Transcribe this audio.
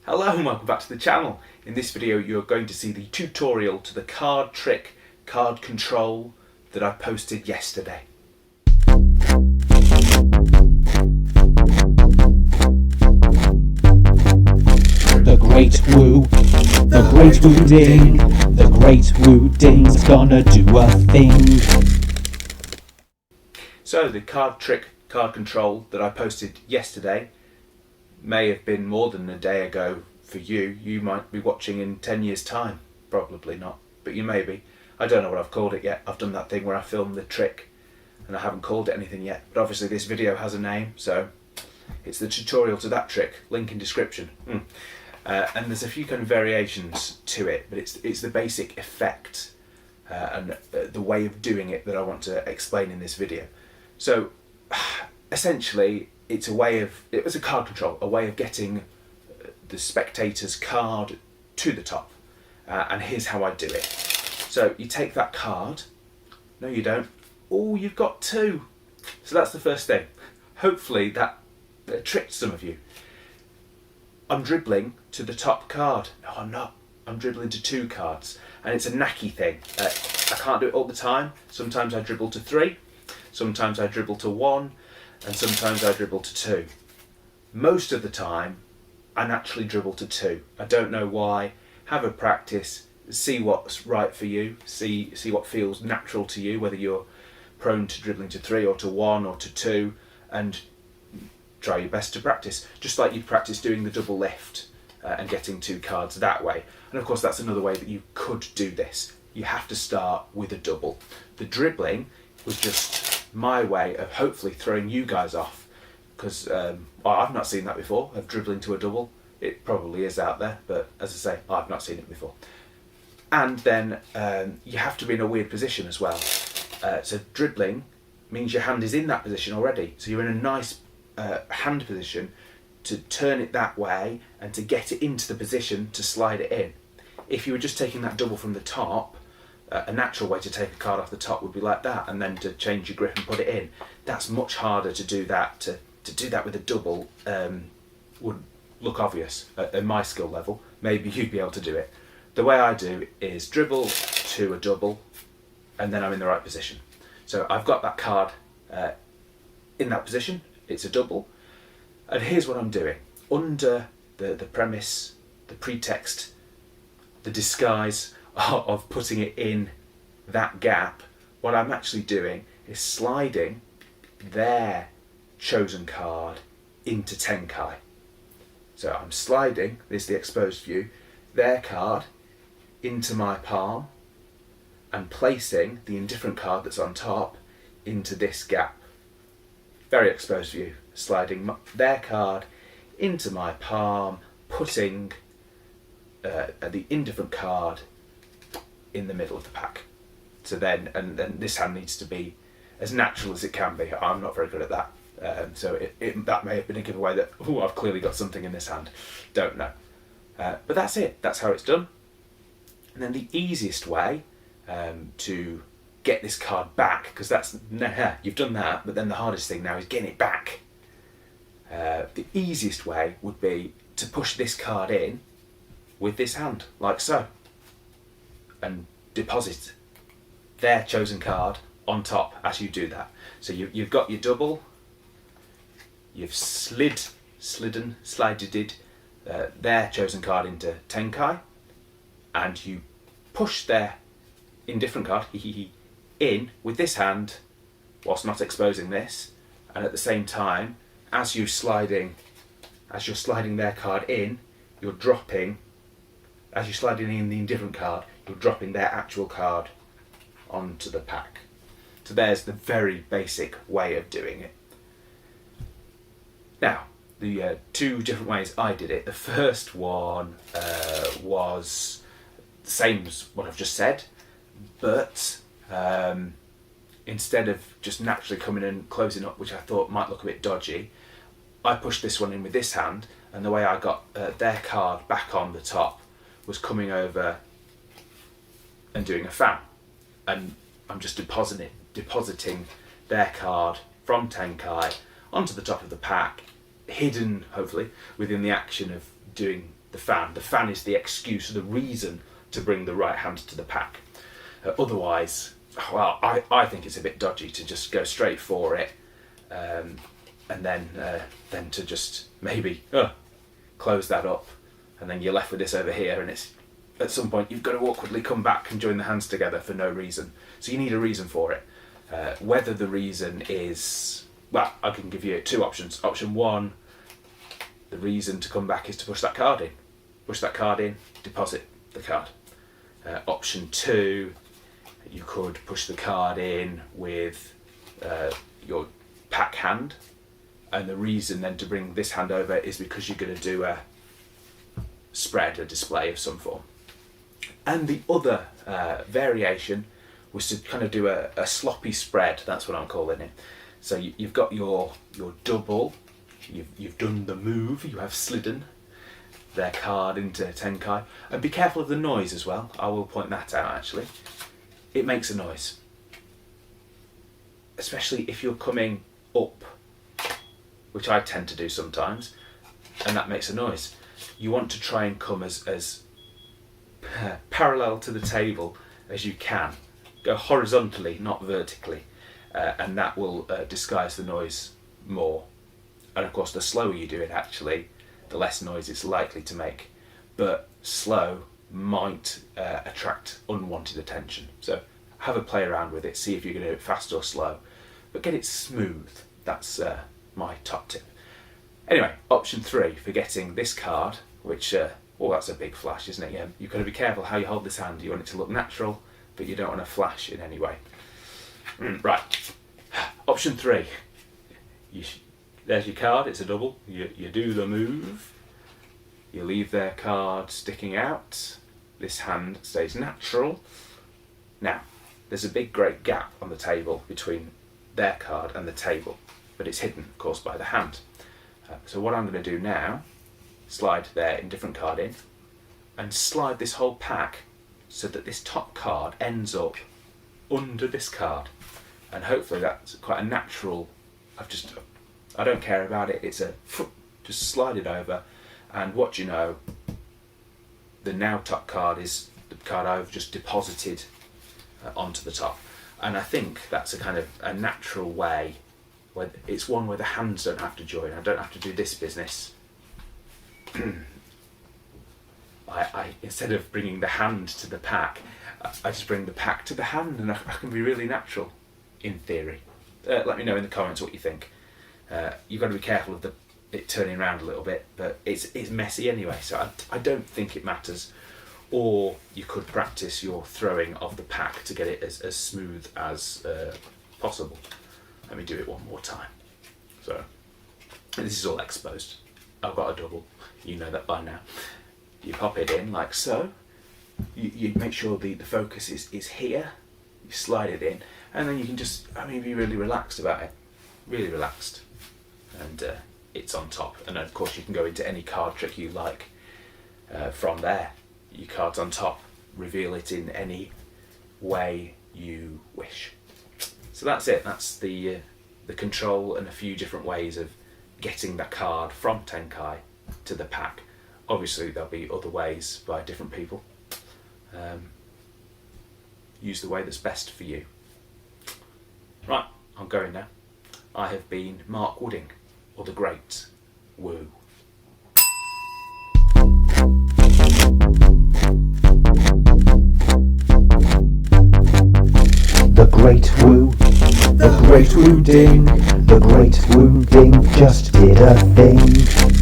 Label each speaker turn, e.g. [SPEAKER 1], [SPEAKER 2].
[SPEAKER 1] Hello and welcome back to the channel. In this video you're going to see the tutorial to the card trick, card control that I posted yesterday.
[SPEAKER 2] The Great Woo, the Great Woo Ding, the Great Woo Ding's gonna do a thing.
[SPEAKER 1] So the card trick, card control that I posted yesterday may have been more than a day ago for you. You might be watching in 10 years time, probably not, but you may be. I don't know what I've called it yet. I've done that thing where I filmed the trick and I haven't called it anything yet, but obviously this video has a name, so it's the tutorial to that trick, link in description. And there's a few kind of variations to it, but it's the basic effect and the way of doing it that I want to explain in this video. So essentially it was a card control, a way of getting the spectator's card to the top. And here's how I do it. So you take that card, no you don't, oh you've got two. So that's the first thing. Hopefully that tricked some of you. I'm dribbling to the top card. No, I'm not. I'm dribbling to two cards. And it's a knacky thing. I can't do it all the time. Sometimes I dribble to three. Sometimes I dribble to one. And sometimes I dribble to two. Most of the time, I naturally dribble to two. I don't know why. Have a practice. See what's right for you. See what feels natural to you, whether you're prone to dribbling to three or to one or to two. And try your best to practice, just like you'd practice doing the double lift and getting two cards that way. And of course that's another way that you could do this. You have to start with a double. The dribbling was just my way of hopefully throwing you guys off, because I've not seen that before, of dribbling to a double. It probably is out there, but as I say, I've not seen it before. And then you have to be in a weird position as well. So dribbling means your hand is in that position already, so you're in a nice hand position to turn it that way and to get it into the position to slide it in. If you were just taking that double from the top, a natural way to take a card off the top would be like that, and then to change your grip and put it in. That's much harder to do that. To do that with a double would look obvious at my skill level. Maybe you'd be able to do it. The way I do is dribble to a double and then I'm in the right position. So I've got that card in that position. It's a double, and here's what I'm doing. Under the premise, the pretext, the disguise of putting it in that gap, what I'm actually doing is sliding their chosen card into Tenkai. So I'm sliding, this is the exposed view, their card into my palm and placing the indifferent card that's on top into this gap. Very exposed view, sliding their card into my palm, putting the indifferent card in the middle of the pack. So then this hand needs to be as natural as it can be. I'm not very good at that. So that may have been a giveaway that, I've clearly got something in this hand. Don't know. But that's it. That's how it's done. And then the easiest way to get this card back, because you've done that, but then the hardest thing now is getting it back. The easiest way would be to push this card in with this hand, like so, and deposit their chosen card on top as you do that. So you've got your double, you've slided their chosen card into Tenkai, and you push their indifferent card in with this hand whilst not exposing this, and at the same time as you're sliding their card in, you're dropping, as you're sliding in the indifferent card, you're dropping their actual card onto the pack. So there's the very basic way of doing it. Now the two different ways I did it. The first one was the same as what I've just said, but instead of just naturally coming and closing up, which I thought might look a bit dodgy, I pushed this one in with this hand, and the way I got their card back on the top was coming over and doing a fan, and I'm just depositing their card from Tenkai onto the top of the pack, hidden hopefully within the action of doing the fan. The fan is the excuse, the reason to bring the right hand to the pack. Otherwise, well, I think it's a bit dodgy to just go straight for it, and then to just maybe close that up, and then you're left with this over here, and it's at some point you've got to awkwardly come back and join the hands together for no reason. So you need a reason for it. Whether the reason is, well, I can give you two options. Option one, the reason to come back is to push that card in. Push that card in, deposit the card. Option two, you could push the card in with your pack hand, and the reason then to bring this hand over is because you're going to do a spread, a display of some form. And the other variation was to kind of do a sloppy spread. That's what I'm calling it. So you've got your double, you've done the move, you have slidden their card into Tenkai, and be careful of the noise as well. I will point that out actually. It makes a noise, especially if you're coming up, which I tend to do sometimes, and that makes a noise. You want to try and come as parallel to the table as you can. Go horizontally, not vertically, and that will disguise the noise more. And of course, the slower you do it, actually, the less noise it's likely to make. But slow might attract unwanted attention. So have a play around with it, see if you're going to do it fast or slow, but get it smooth. That's my top tip. Anyway, option three for getting this card, which, that's a big flash, isn't it? Yeah, you've got to be careful how you hold this hand. You want it to look natural, but you don't want to flash in any way. Right, option three. There's your card, it's a double. You do the move, you leave their card sticking out, this hand stays natural. Now, there's a big great gap on the table between their card and the table, but it's hidden, of course, by the hand. So what I'm going to do now, slide their indifferent card in, and slide this whole pack so that this top card ends up under this card. And hopefully that's quite a natural, I don't care about it, it's just slide it over, and what you know, the now top card is the card I've just deposited onto the top. And I think that's a kind of a natural way, where it's one where the hands don't have to join. I don't have to do this business. I instead of bringing the hand to the pack, I just bring the pack to the hand, and I can be really natural, in theory. Let me know in the comments what you think. You've got to be careful of it turning around a little bit, but it's messy anyway, so I don't think it matters. Or you could practice your throwing of the pack to get it as smooth as possible. Let me do it one more time. So, this is all exposed. I've got a double, you know that by now. You pop it in like so, you make sure the focus is here, you slide it in, and then you can just, be really relaxed about it. Really relaxed. And it's on top. And of course you can go into any card trick you like from there. Your card's on top, reveal it in any way you wish. So that's it. That's the control and a few different ways of getting that card from Tenkai to the pack. Obviously there'll be other ways by different people. Use the way that's best for you. Right, I'm going now. I have been Mark Wooding, or the Great Woo.
[SPEAKER 2] The Great Woo, the Great Woo Ding, the Great Woo Ding just did a thing.